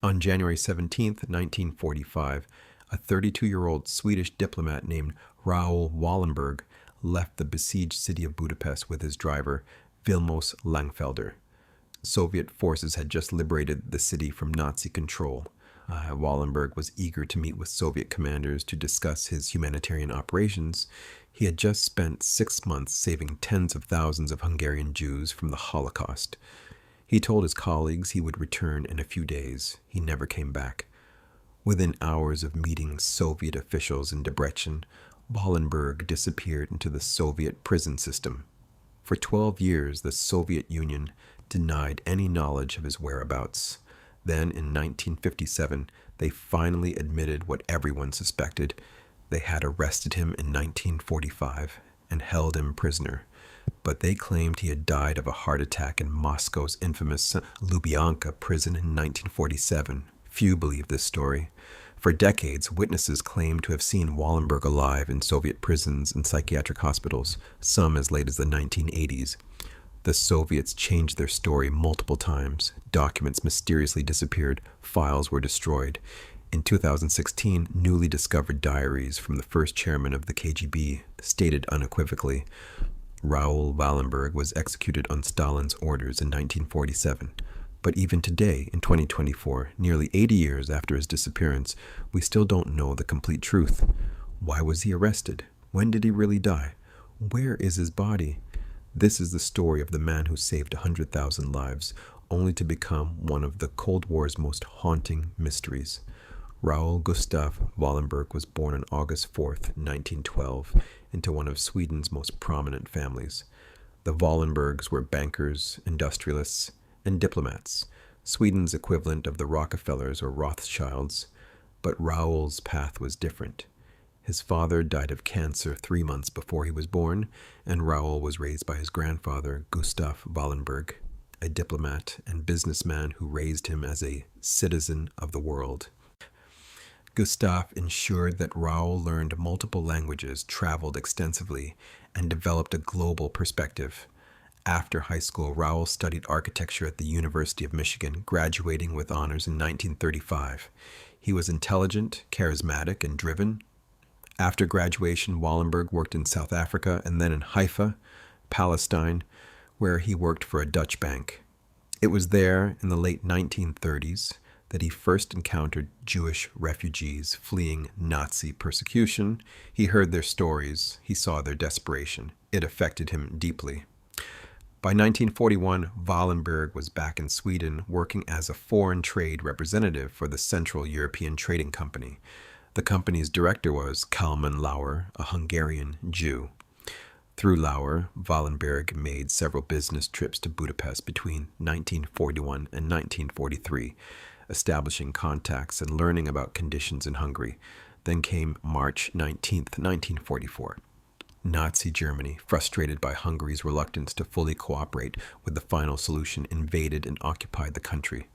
On January 17th, 1945, a 32-year-old Swedish diplomat named Raoul Wallenberg left the besieged city of Budapest with his driver, Vilmos Langfelder. Soviet forces had just liberated the city from Nazi control. Wallenberg was eager to meet with Soviet commanders to discuss his humanitarian operations. He had just spent 6 months saving tens of thousands of Hungarian Jews from the Holocaust. He told his colleagues he would return in a few days. He never came back. Within hours of meeting Soviet officials in Debrecen, Wallenberg disappeared into the Soviet prison system. For 12 years, the Soviet Union denied any knowledge of his whereabouts. Then, in 1957, they finally admitted what everyone suspected. They had arrested him in 1945 and held him prisoner. But they claimed he had died of a heart attack in Moscow's infamous Lubyanka prison in 1947. Few believe this story. For decades, witnesses claimed to have seen Wallenberg alive in Soviet prisons and psychiatric hospitals, some as late as the 1980s. The Soviets changed their story multiple times. Documents mysteriously disappeared. Files were destroyed. In 2016, newly discovered diaries from the first chairman of the KGB stated unequivocally, Raoul Wallenberg was executed on Stalin's orders in 1947. But even today, in 2024, nearly 80 years after his disappearance, we still don't know the complete truth. Why was he arrested? When did he really die? Where is his body? This is the story of the man who saved 100,000 lives, only to become one of the Cold War's most haunting mysteries. Raoul Gustav Wallenberg was born on August 4th, 1912, into one of Sweden's most prominent families. The Wallenbergs were bankers, industrialists, and diplomats, Sweden's equivalent of the Rockefellers or Rothschilds. But Raoul's path was different. His father died of cancer 3 months before he was born, and Raoul was raised by his grandfather, Gustav Wallenberg, a diplomat and businessman who raised him as a citizen of the world. Gustav ensured that Raoul learned multiple languages, traveled extensively, and developed a global perspective. After high school, Raoul studied architecture at the University of Michigan, graduating with honors in 1935. He was intelligent, charismatic, and driven. After graduation, Wallenberg worked in South Africa and then in Haifa, Palestine, where he worked for a Dutch bank. It was there, in the late 1930s, that he first encountered Jewish refugees fleeing Nazi persecution. He heard their stories. He saw their desperation. It affected him deeply. By 1941, Wallenberg was back in Sweden working as a foreign trade representative for the Central European Trading Company. The company's director was Kalman Lauer, a Hungarian Jew. Through Lauer, Wallenberg made several business trips to Budapest between 1941 and 1943, establishing contacts and learning about conditions in Hungary. Then came March 19, 1944. Nazi Germany, frustrated by Hungary's reluctance to fully cooperate with the final solution, invaded and occupied the country.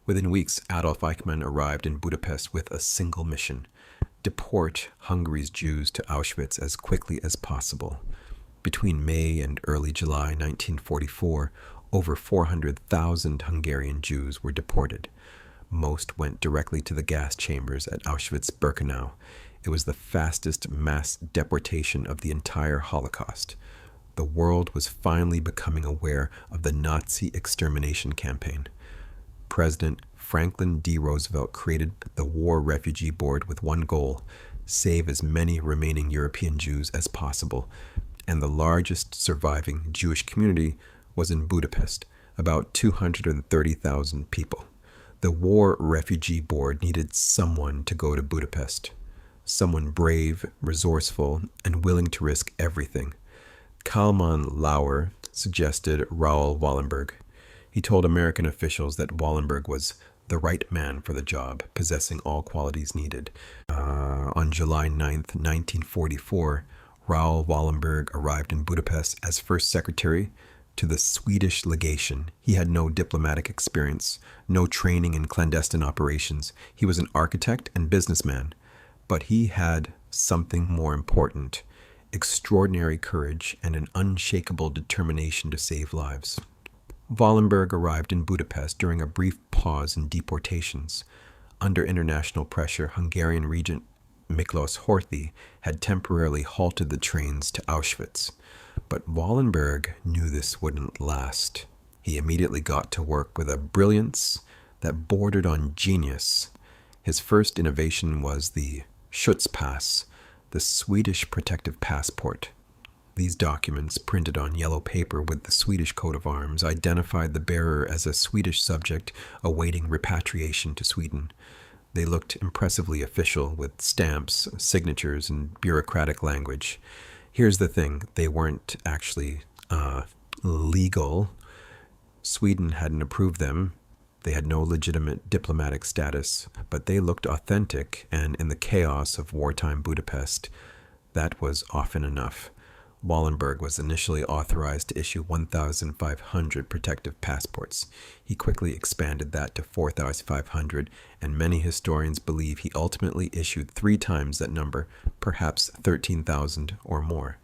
Within weeks, Adolf Eichmann arrived in Budapest with a single mission: deport Hungary's Jews to Auschwitz as quickly as possible. Between May and early July 1944, over 400,000 Hungarian Jews were deported. Most went directly to the gas chambers at Auschwitz-Birkenau. It was the fastest mass deportation of the entire Holocaust. The world was finally becoming aware of the Nazi extermination campaign. President Franklin D. Roosevelt created the War Refugee Board with one goal: save as many remaining European Jews as possible. And the largest surviving Jewish community was in Budapest, about 230,000 people. The War Refugee Board needed someone to go to Budapest, someone brave, resourceful, and willing to risk everything. Kalman Lauer suggested Raoul Wallenberg. He told American officials that Wallenberg was the right man for the job, possessing all qualities needed. On July 9, 1944, Raoul Wallenberg arrived in Budapest as first secretary to the Swedish legation. He had no diplomatic experience, no training in clandestine operations. He was an architect and businessman, but he had something more important: extraordinary courage and an unshakable determination to save lives. Wallenberg arrived in Budapest during a brief pause in deportations. Under international pressure, Hungarian regent Miklos Horthy had temporarily halted the trains to Auschwitz. But Wallenberg knew this wouldn't last. He immediately got to work with a brilliance that bordered on genius. His first innovation was the Schutzpass, the Swedish protective passport. These documents, printed on yellow paper with the Swedish coat of arms, identified the bearer as a Swedish subject awaiting repatriation to Sweden. They looked impressively official, with stamps, signatures, and bureaucratic language. Here's the thing, they weren't actually legal. Sweden hadn't approved them. They had no legitimate diplomatic status, but they looked authentic, and in the chaos of wartime Budapest, that was often enough. Wallenberg was initially authorized to issue 1,500 protective passports. He quickly expanded that to 4,500, and many historians believe he ultimately issued 3 times that number, perhaps 13,000 or more.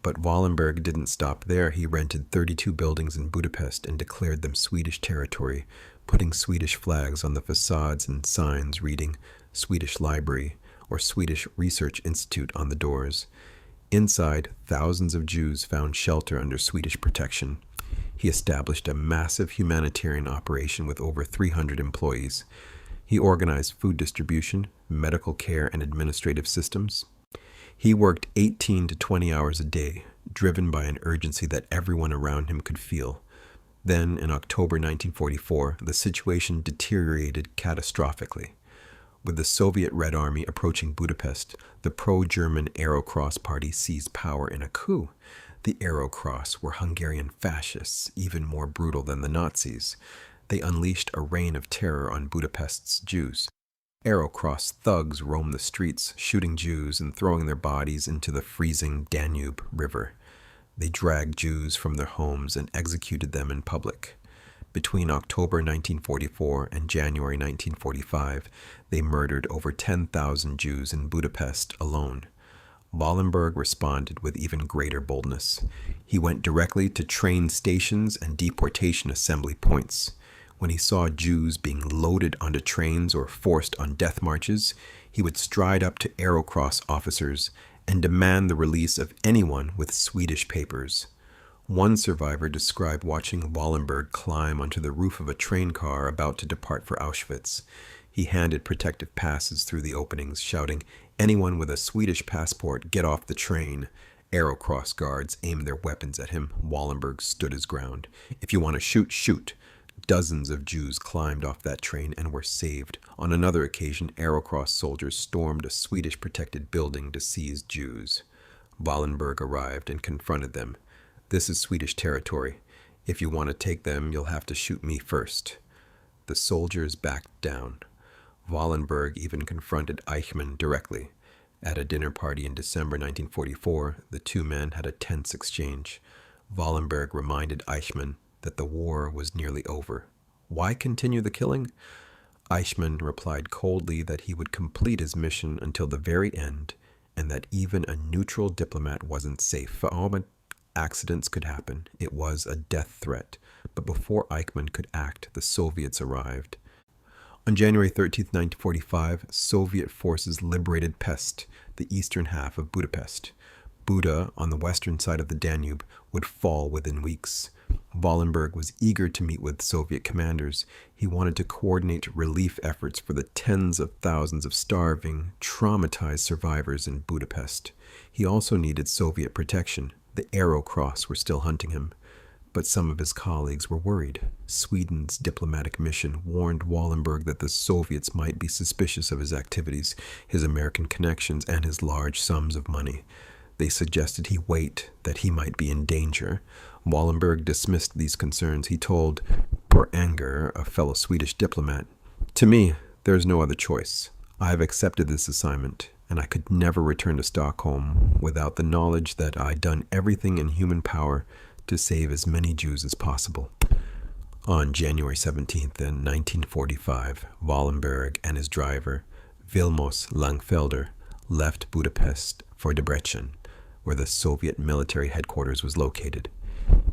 But Wallenberg didn't stop there. He rented 32 buildings in Budapest and declared them Swedish territory, putting Swedish flags on the facades and signs reading Swedish Library or Swedish Research Institute on the doors. Inside, thousands of Jews found shelter under Swedish protection. He established a massive humanitarian operation with over 300 employees. He organized food distribution, medical care, and administrative systems. He worked 18 to 20 hours a day, driven by an urgency that everyone around him could feel. Then, in October 1944, the situation deteriorated catastrophically. With the Soviet Red Army approaching Budapest, the pro-German Arrow Cross party seized power in a coup. The Arrow Cross were Hungarian fascists, even more brutal than the Nazis. They unleashed a reign of terror on Budapest's Jews. Arrow Cross thugs roamed the streets, shooting Jews and throwing their bodies into the freezing Danube River. They dragged Jews from their homes and executed them in public. Between October 1944 and January 1945, they murdered over 10,000 Jews in Budapest alone. Wallenberg responded with even greater boldness. He went directly to train stations and deportation assembly points. When he saw Jews being loaded onto trains or forced on death marches, he would stride up to Arrow Cross officers and demand the release of anyone with Swedish papers. One survivor described watching Wallenberg climb onto the roof of a train car about to depart for Auschwitz. He handed protective passes through the openings, shouting, "Anyone with a Swedish passport, get off the train." Arrow Cross guards aimed their weapons at him. Wallenberg stood his ground. "If you want to shoot, shoot." Dozens of Jews climbed off that train and were saved. On another occasion, Arrow Cross soldiers stormed a Swedish-protected building to seize Jews. Wallenberg arrived and confronted them. "This is Swedish territory. If you want to take them, you'll have to shoot me first." The soldiers backed down. Wallenberg even confronted Eichmann directly. At a dinner party in December 1944, the two men had a tense exchange. Wallenberg reminded Eichmann that the war was nearly over. Why continue the killing? Eichmann replied coldly that he would complete his mission until the very end, and that even a neutral diplomat wasn't safe. For all accidents could happen. It was a death threat. But before Eichmann could act, the Soviets arrived. On January 13, 1945, Soviet forces liberated Pest, the eastern half of Budapest. Buda, on the western side of the Danube, would fall within weeks. Wallenberg was eager to meet with Soviet commanders. He wanted to coordinate relief efforts for the tens of thousands of starving, traumatized survivors in Budapest. He also needed Soviet protection. The Arrow Cross were still hunting him. But some of his colleagues were worried. Sweden's diplomatic mission warned Wallenberg that the Soviets might be suspicious of his activities, his American connections, and his large sums of money. They suggested he wait, that he might be in danger. Wallenberg dismissed these concerns. He told Per Anger, a fellow Swedish diplomat, "To me, there is no other choice. I have accepted this assignment, and I could never return to Stockholm without the knowledge that I'd done everything in human power to save as many Jews as possible." On January 17th, 1945, Wallenberg and his driver, Vilmos Langfelder, left Budapest for Debrecen, where the Soviet military headquarters was located.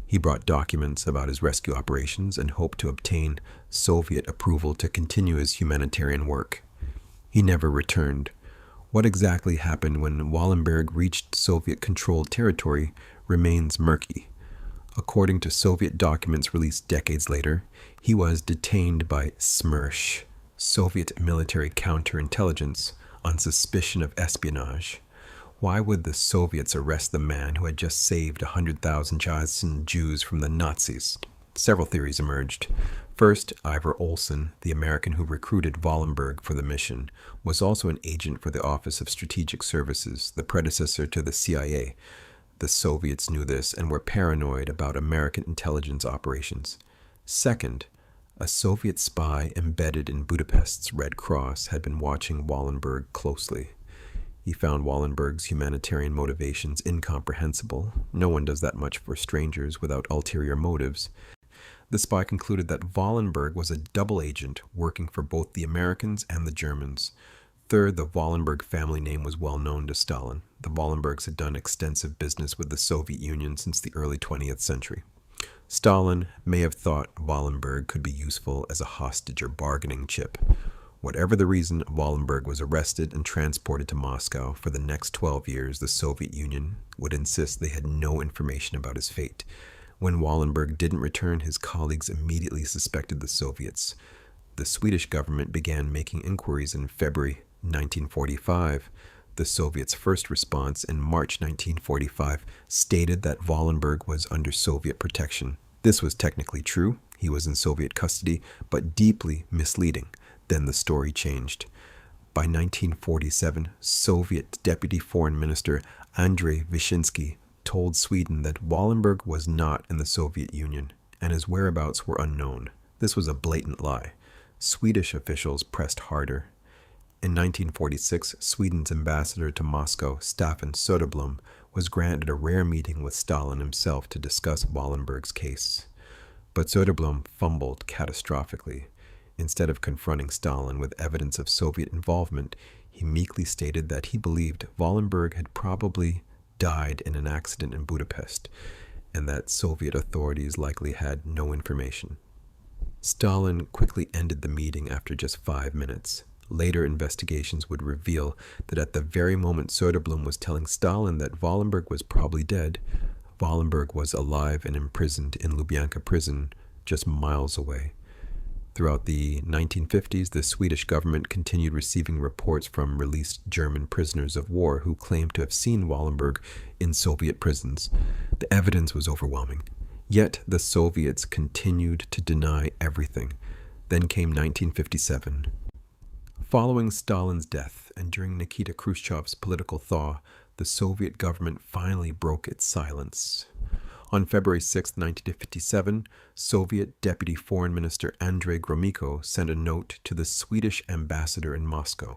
He brought documents about his rescue operations and hoped to obtain Soviet approval to continue his humanitarian work. He never returned. What exactly happened when Wallenberg reached Soviet-controlled territory remains murky. According to Soviet documents released decades later, he was detained by SMERSH, Soviet military counterintelligence, on suspicion of espionage. Why would the Soviets arrest the man who had just saved 100,000 Jews from the Nazis? Several theories emerged. First, Ivar Olsen, the American who recruited Wallenberg for the mission, was also an agent for the Office of Strategic Services, the predecessor to the CIA. The Soviets knew this and were paranoid about American intelligence operations. Second, a Soviet spy embedded in Budapest's Red Cross had been watching Wallenberg closely. He found Wallenberg's humanitarian motivations incomprehensible. No one does that much for strangers without ulterior motives. The spy concluded that Wallenberg was a double agent working for both the Americans and the Germans. Third, the Wallenberg family name was well known to Stalin. The Wallenbergs had done extensive business with the Soviet Union since the early 20th century. Stalin may have thought Wallenberg could be useful as a hostage or bargaining chip. Whatever the reason, Wallenberg was arrested and transported to Moscow. For the next 12 years, the Soviet Union would insist they had no information about his fate. When Wallenberg didn't return, his colleagues immediately suspected the Soviets. The Swedish government began making inquiries in February 1945. The Soviets' first response in March 1945 stated that Wallenberg was under Soviet protection. This was technically true. He was in Soviet custody, but deeply misleading. Then the story changed. By 1947, Soviet Deputy Foreign Minister Andrei Vyshinsky told Sweden that Wallenberg was not in the Soviet Union, and his whereabouts were unknown. This was a blatant lie. Swedish officials pressed harder. In 1946, Sweden's ambassador to Moscow, Staffan Soderblom, was granted a rare meeting with Stalin himself to discuss Wallenberg's case. But Soderblom fumbled catastrophically. Instead of confronting Stalin with evidence of Soviet involvement, he meekly stated that he believed Wallenberg had probably died in an accident in Budapest, and that Soviet authorities likely had no information. Stalin quickly ended the meeting after just 5 minutes. Later investigations would reveal that at the very moment Soderblom was telling Stalin that Wallenberg was probably dead, Wallenberg was alive and imprisoned in Lubyanka prison just miles away. Throughout the 1950s, the Swedish government continued receiving reports from released German prisoners of war who claimed to have seen Wallenberg in Soviet prisons. The evidence was overwhelming. Yet the Soviets continued to deny everything. Then came 1957. Following Stalin's death and during Nikita Khrushchev's political thaw, the Soviet government finally broke its silence. On February 6, 1957, Soviet Deputy Foreign Minister Andrei Gromyko sent a note to the Swedish ambassador in Moscow.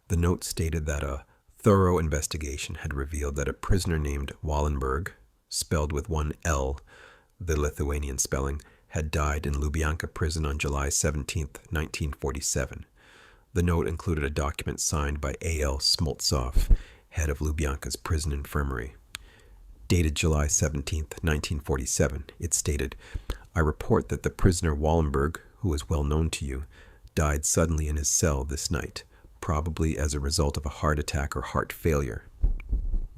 The note stated that a thorough investigation had revealed that a prisoner named Wallenberg, spelled with one L, the Lithuanian spelling, had died in Lubyanka prison on July 17, 1947. The note included a document signed by A.L. Smoltsov, head of Lubyanka's prison infirmary. Dated July 17, 1947, it stated, "I report that the prisoner Wallenberg, who is well known to you, died suddenly in his cell this night, probably as a result of a heart attack or heart failure."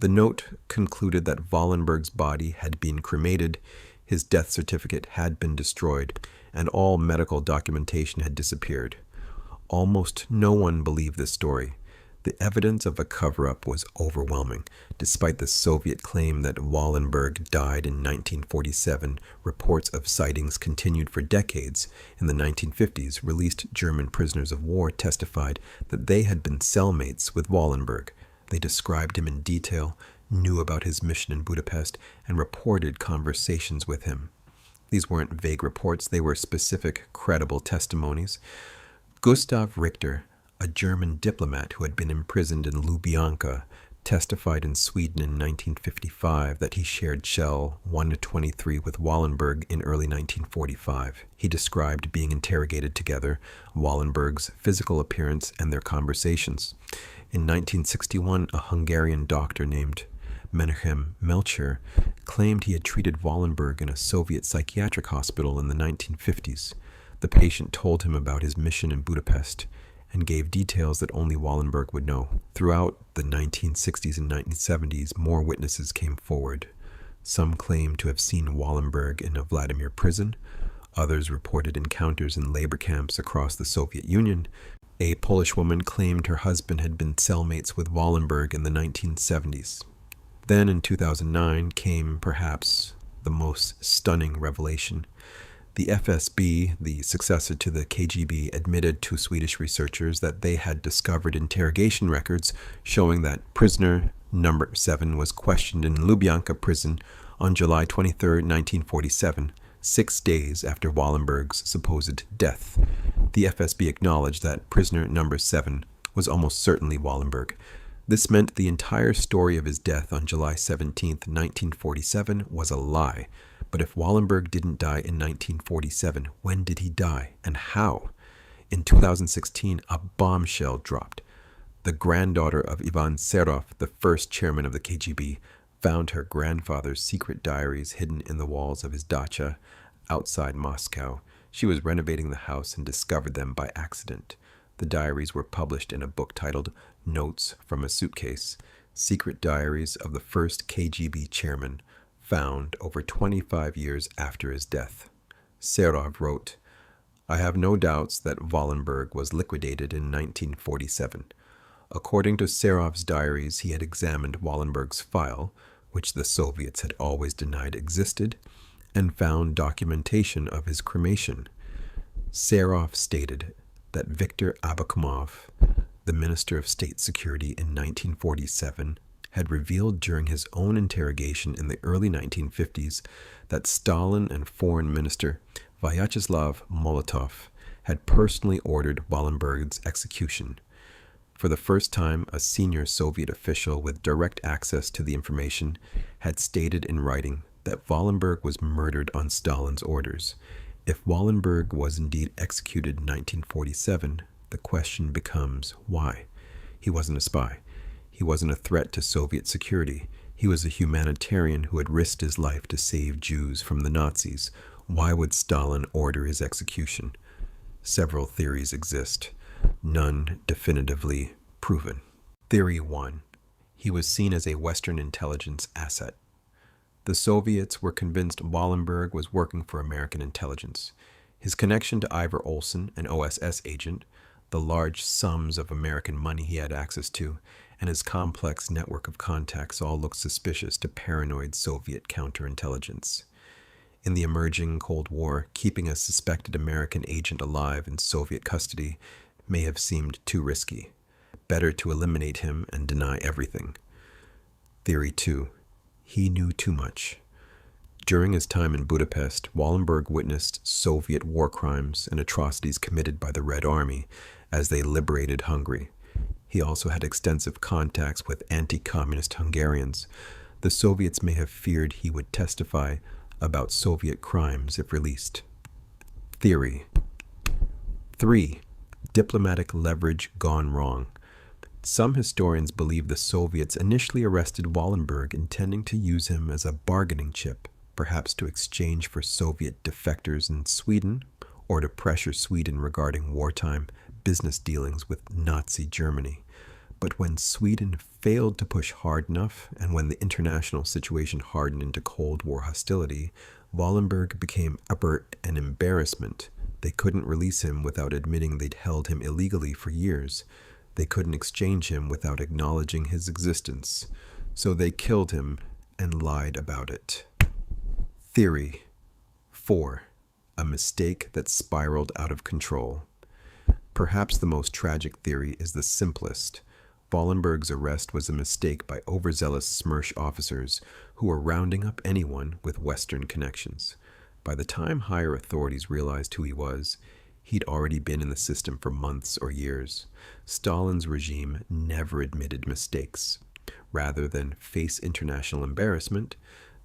The note concluded that Wallenberg's body had been cremated, his death certificate had been destroyed, and all medical documentation had disappeared. Almost no one believed this story. The evidence of a cover-up was overwhelming. Despite the Soviet claim that Wallenberg died in 1947, reports of sightings continued for decades. In the 1950s, released German prisoners of war testified that they had been cellmates with Wallenberg. They described him in detail, knew about his mission in Budapest, and reported conversations with him. These weren't vague reports, they were specific, credible testimonies. Gustav Richter, a German diplomat who had been imprisoned in Lubyanka, testified in Sweden in 1955 that he shared cell 123 with Wallenberg in early 1945. He described being interrogated together, Wallenberg's physical appearance, and their conversations. In 1961, a Hungarian doctor named Menachem Melcher, claimed he had treated Wallenberg in a Soviet psychiatric hospital in the 1950s. The patient told him about his mission in Budapest and gave details that only Wallenberg would know. Throughout the 1960s and 1970s, more witnesses came forward. Some claimed to have seen Wallenberg in a Vladimir prison. Others reported encounters in labor camps across the Soviet Union. A Polish woman claimed her husband had been cellmates with Wallenberg in the 1970s. Then in 2009 came perhaps the most stunning revelation. The FSB, the successor to the KGB, admitted to Swedish researchers that they had discovered interrogation records showing that prisoner number 7 was questioned in Lubyanka prison on July 23, 1947, 6 days after Wallenberg's supposed death. The FSB acknowledged that prisoner number 7 was almost certainly Wallenberg. This meant the entire story of his death on July 17, 1947 was a lie. But if Wallenberg didn't die in 1947, when did he die and how? In 2016, a bombshell dropped. The granddaughter of Ivan Serov, the first chairman of the KGB, found her grandfather's secret diaries hidden in the walls of his dacha outside Moscow. She was renovating the house and discovered them by accident. The diaries were published in a book titled Notes from a Suitcase, Secret Diaries of the First KGB Chairman, found over 25 years after his death. Serov wrote, "I have no doubts that Wallenberg was liquidated in 1947. According to Serov's diaries, he had examined Wallenberg's file, which the Soviets had always denied existed, and found documentation of his cremation. Serov stated that Viktor Abakumov, the Minister of State Security in 1947, had revealed during his own interrogation in the early 1950s that Stalin and Foreign Minister Vyacheslav Molotov had personally ordered Wallenberg's execution. For the first time, a senior Soviet official with direct access to the information had stated in writing that Wallenberg was murdered on Stalin's orders. If Wallenberg was indeed executed in 1947, the question becomes why? He wasn't a spy. He wasn't a threat to Soviet security. He was a humanitarian who had risked his life to save Jews from the Nazis. Why would Stalin order his execution? Several theories exist, none definitively proven. Theory 1. He was seen as a Western intelligence asset. The Soviets were convinced Wallenberg was working for American intelligence. His connection to Ivar Olsen, an OSS agent, the large sums of American money he had access to, and his complex network of contacts all looked suspicious to paranoid Soviet counterintelligence. In the emerging Cold War, keeping a suspected American agent alive in Soviet custody may have seemed too risky. Better to eliminate him and deny everything. Theory 2. He knew too much. During his time in Budapest, Wallenberg witnessed Soviet war crimes and atrocities committed by the Red Army as they liberated Hungary. He also had extensive contacts with anti-communist Hungarians. The Soviets may have feared he would testify about Soviet crimes if released. Theory 3. Diplomatic leverage gone wrong. Some historians believe the Soviets initially arrested Wallenberg intending to use him as a bargaining chip, perhaps to exchange for Soviet defectors in Sweden, or to pressure Sweden regarding wartime business dealings with Nazi Germany. But when Sweden failed to push hard enough, and when the international situation hardened into Cold War hostility, Wallenberg became an embarrassment. They couldn't release him without admitting they'd held him illegally for years. They couldn't exchange him without acknowledging his existence. So they killed him and lied about it. Theory 4. A mistake that spiraled out of control. Perhaps the most tragic theory is the simplest. Wallenberg's arrest was a mistake by overzealous Smersh officers who were rounding up anyone with Western connections. By the time higher authorities realized who he was, he'd already been in the system for months or years. Stalin's regime never admitted mistakes. Rather than face international embarrassment,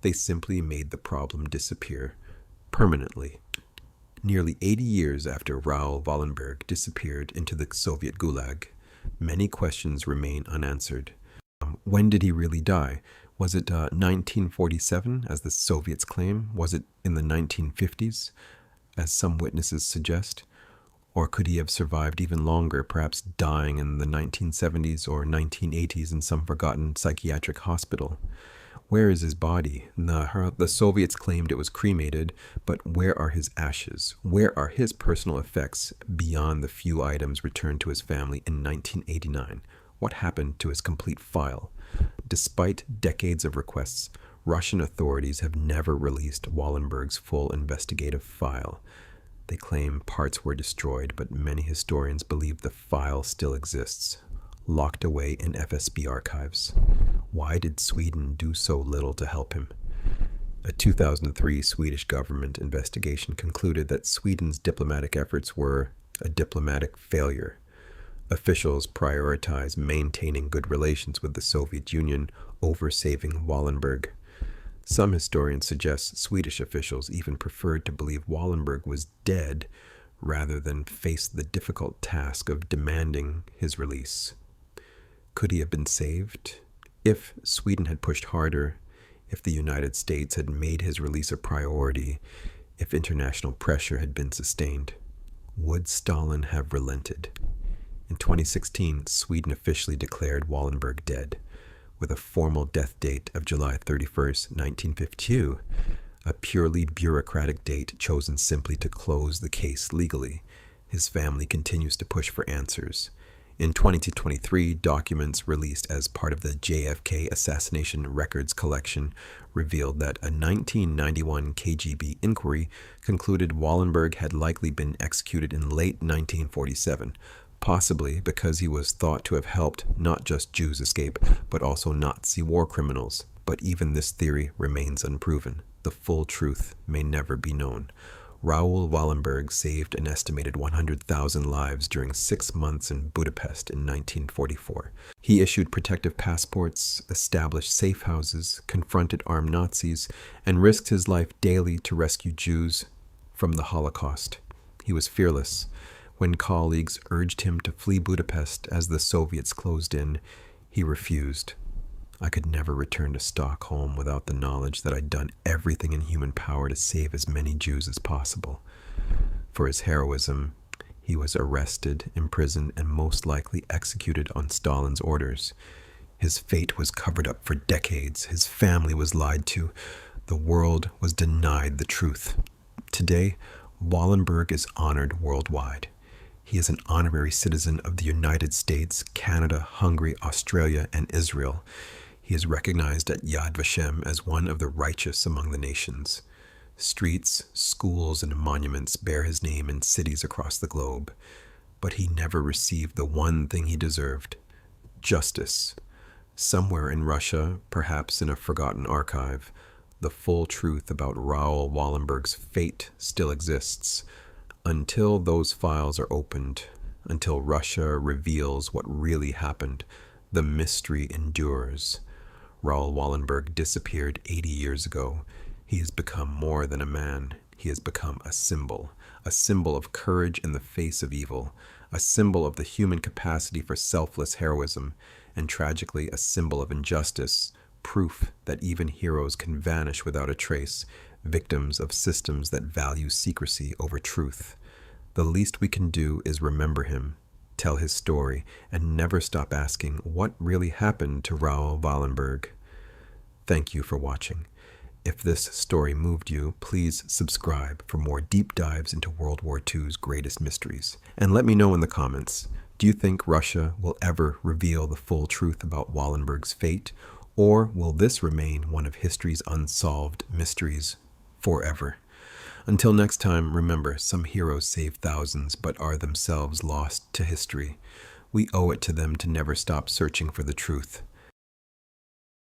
they simply made the problem disappear permanently. Nearly 80 years after Raoul Wallenberg disappeared into the Soviet Gulag, many questions remain unanswered. When did he really die? Was it 1947, as the Soviets claim? Was it in the 1950s, as some witnesses suggest? Or could he have survived even longer, perhaps dying in the 1970s or 1980s in some forgotten psychiatric hospital? Where is his body? The Soviets claimed it was cremated, but where are his ashes? Where are his personal effects beyond the few items returned to his family in 1989? What happened to his complete file? Despite decades of requests, Russian authorities have never released Wallenberg's full investigative file. They claim parts were destroyed, but many historians believe the file still exists, locked away in FSB archives. Why did Sweden do so little to help him? A 2003 Swedish government investigation concluded that Sweden's diplomatic efforts were a diplomatic failure. Officials prioritized maintaining good relations with the Soviet Union over saving Wallenberg. Some historians suggest Swedish officials even preferred to believe Wallenberg was dead rather than face the difficult task of demanding his release. Could he have been saved? If Sweden had pushed harder, if the United States had made his release a priority, if international pressure had been sustained, would Stalin have relented? In 2016, Sweden officially declared Wallenberg dead, with a formal death date of July 31st, 1952, a purely bureaucratic date chosen simply to close the case legally. His family continues to push for answers. In 2023, documents released as part of the JFK assassination records collection revealed that a 1991 KGB inquiry concluded Wallenberg had likely been executed in late 1947, possibly because he was thought to have helped not just Jews escape, but also Nazi war criminals. But even this theory remains unproven. The full truth may never be known. Raoul Wallenberg saved an estimated 100,000 lives during 6 months in Budapest in 1944. He issued protective passports, established safe houses, confronted armed Nazis, and risked his life daily to rescue Jews from the Holocaust. He was fearless. When colleagues urged him to flee Budapest as the Soviets closed in, he refused. I could never return to Stockholm without the knowledge that I'd done everything in human power to save as many Jews as possible. For his heroism, he was arrested, imprisoned, and most likely executed on Stalin's orders. His fate was covered up for decades. His family was lied to. The world was denied the truth. Today, Wallenberg is honored worldwide. He is an honorary citizen of the United States, Canada, Hungary, Australia, and Israel. He is recognized at Yad Vashem as one of the righteous among the nations. Streets, schools, and monuments bear his name in cities across the globe. But he never received the one thing he deserved: justice. Somewhere in Russia, perhaps in a forgotten archive, the full truth about Raoul Wallenberg's fate still exists. Until those files are opened, until Russia reveals what really happened, the mystery endures. Raoul Wallenberg disappeared 80 years ago. He has become more than a man. He has become a symbol of courage in the face of evil, a symbol of the human capacity for selfless heroism, and tragically a symbol of injustice, proof that even heroes can vanish without a trace, victims of systems that value secrecy over truth. The least we can do is remember him, tell his story, and never stop asking what really happened to Raoul Wallenberg. Thank you for watching. If this story moved you, please subscribe for more deep dives into World War II's greatest mysteries. And let me know in the comments, do you think Russia will ever reveal the full truth about Wallenberg's fate, or will this remain one of history's unsolved mysteries forever? Until next time, remember, some heroes save thousands but are themselves lost to history. We owe it to them to never stop searching for the truth.